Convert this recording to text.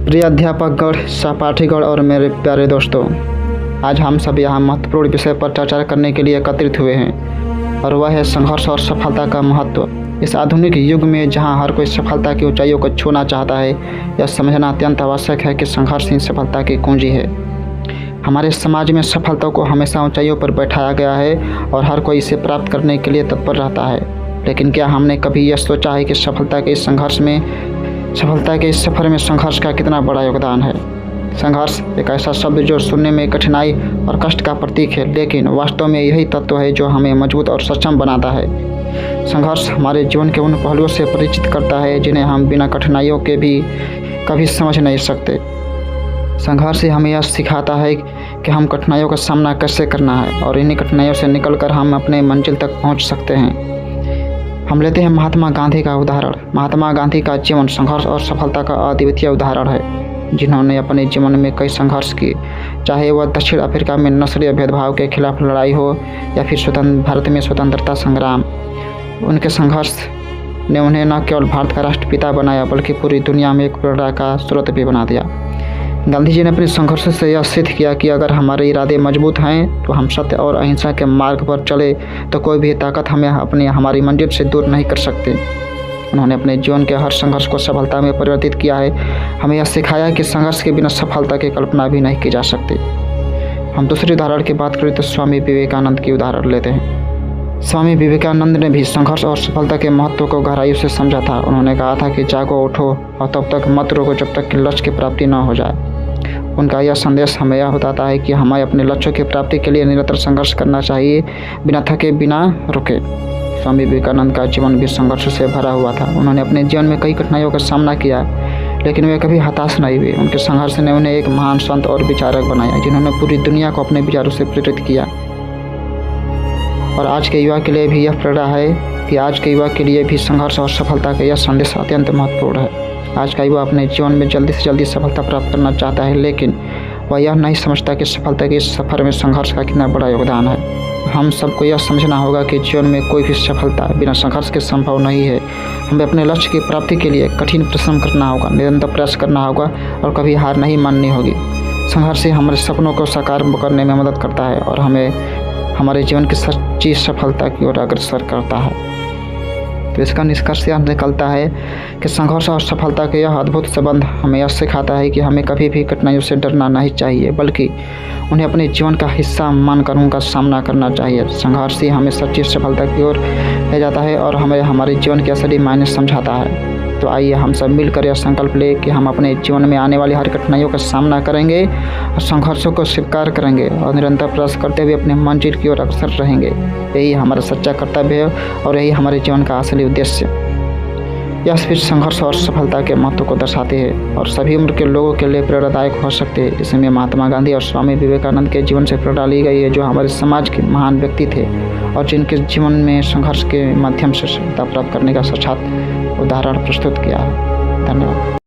प्रिय अध्यापकगण, सहपाठीगण और मेरे प्यारे दोस्तों, आज हम सब यहाँ महत्वपूर्ण विषय पर चर्चा करने के लिए एकत्रित हुए हैं और वह है संघर्ष और सफलता का महत्व। इस आधुनिक युग में जहाँ हर कोई सफलता की ऊंचाइयों को छूना चाहता है, यह समझना अत्यंत आवश्यक है कि संघर्ष ही सफलता की कुंजी है। हमारे समाज में सफलता को हमेशा ऊंचाइयों पर बैठाया गया है और हर कोई इसे प्राप्त करने के लिए तत्पर रहता है। लेकिन क्या हमने कभी यह सोचा है कि सफलता के इस सफ़र में संघर्ष का कितना बड़ा योगदान है? संघर्ष एक ऐसा शब्द जो सुनने में कठिनाई और कष्ट का प्रतीक है, लेकिन वास्तव में यही तत्व है जो हमें मजबूत और सक्षम बनाता है। संघर्ष हमारे जीवन के उन पहलुओं से परिचित करता है जिन्हें हम बिना कठिनाइयों के भी कभी समझ नहीं सकते। संघर्ष से हमें यह सिखाता है कि हम कठिनाइयों का सामना कैसे करना है और इन्हीं कठिनाइयों से निकलकर हम अपने मंजिल तक पहुंच सकते हैं। हम लेते हैं महात्मा गांधी का उदाहरण। महात्मा गांधी का जीवन संघर्ष और सफलता का अद्वितीय उदाहरण है, जिन्होंने अपने जीवन में कई संघर्ष किए, चाहे वह दक्षिण अफ्रीका में नस्लीय भेदभाव के खिलाफ लड़ाई हो या फिर भारत में स्वतंत्रता संग्राम। उनके संघर्ष ने उन्हें न केवल भारत का राष्ट्रपिता बनाया बल्कि पूरी दुनिया में एक प्रेरणा का स्रोत भी बना दिया। गांधी जी ने अपने संघर्ष से यह सिद्ध किया कि अगर हमारे इरादे मजबूत हैं तो हम सत्य और अहिंसा के मार्ग पर चले तो कोई भी ताकत हमें हमारी मंजिल से दूर नहीं कर सकती। उन्होंने अपने जीवन के हर संघर्ष को सफलता में परिवर्तित किया है। हमें यह सिखाया कि संघर्ष के बिना सफलता की कल्पना भी नहीं की जा सकती। हम दूसरे उदाहरण की बात करें तो स्वामी विवेकानंद की उदाहरण लेते हैं। स्वामी विवेकानंद ने भी संघर्ष और सफलता के महत्व को गहराई से समझा था। उन्होंने कहा था कि जागो, उठो और तब तक मत रुको जब तक कि लक्ष्य की प्राप्ति न हो जाए। उनका यह संदेश हमें यह बताता है कि हमें अपने लक्ष्यों की प्राप्ति के लिए निरंतर संघर्ष करना चाहिए, बिना थके, बिना रुके। स्वामी विवेकानंद का जीवन भी संघर्ष से भरा हुआ था। उन्होंने अपने जीवन में कई कठिनाइयों का सामना किया, लेकिन वे कभी हताश नहीं हुए। उनके संघर्ष ने उन्हें एक महान संत और विचारक बनाया, जिन्होंने पूरी दुनिया को अपने विचारों से प्रेरित किया। और आज के युवा के लिए भी यह प्रेरणा है कि आज के युवा के लिए भी संघर्ष और सफलता का यह संदेश अत्यंत महत्वपूर्ण है। आज का युवा अपने जीवन में जल्दी से जल्दी सफलता प्राप्त करना चाहता है, लेकिन वह यह नहीं समझता कि सफलता के इस सफ़र में संघर्ष का कितना बड़ा योगदान है। हम सबको यह समझना होगा कि जीवन में कोई भी सफलता बिना संघर्ष के संभव नहीं है। हमें अपने लक्ष्य की प्राप्ति के लिए कठिन परिश्रम करना होगा, निरंतर प्रयास करना होगा और कभी हार नहीं माननी होगी। संघर्ष से हमारे सपनों को साकार करने में मदद करता है और हमें हमारे जीवन की सच्ची सफलता की ओर अग्रसर करता है। तो इसका निष्कर्ष यह निकलता है कि संघर्ष और सफलता का यह अद्भुत संबंध हमें यह सिखाता है कि हमें कभी भी कठिनाइयों से डरना नहीं चाहिए, बल्कि उन्हें अपने जीवन का हिस्सा मानकर उनका सामना करना चाहिए। संघर्ष ही हमें सच्ची सफलता की ओर ले जाता है और हमें हमारे जीवन के असली मायने समझाता है। तो आइए हम सब मिलकर यह संकल्प लें कि हम अपने जीवन में आने वाली हर कठिनाइयों का सामना करेंगे और संघर्षों को स्वीकार करेंगे और निरंतर प्रयास करते हुए अपने मंजिल की ओर अग्रसर रहेंगे। यही हमारा सच्चा कर्तव्य है और यही हमारे जीवन का असली उद्देश्य। यह स्पीच संघर्ष और सफलता के महत्व को दर्शाते हैं और सभी उम्र के लोगों के लिए प्रेरणादायक हो सकते हैं। इसमें महात्मा गांधी और स्वामी विवेकानंद के जीवन से प्रेरणा ली गई है, जो हमारे समाज के महान व्यक्ति थे और जिनके जीवन में संघर्ष के माध्यम से सफलता प्राप्त करने का साक्षात उदाहरण प्रस्तुत किया है। धन्यवाद।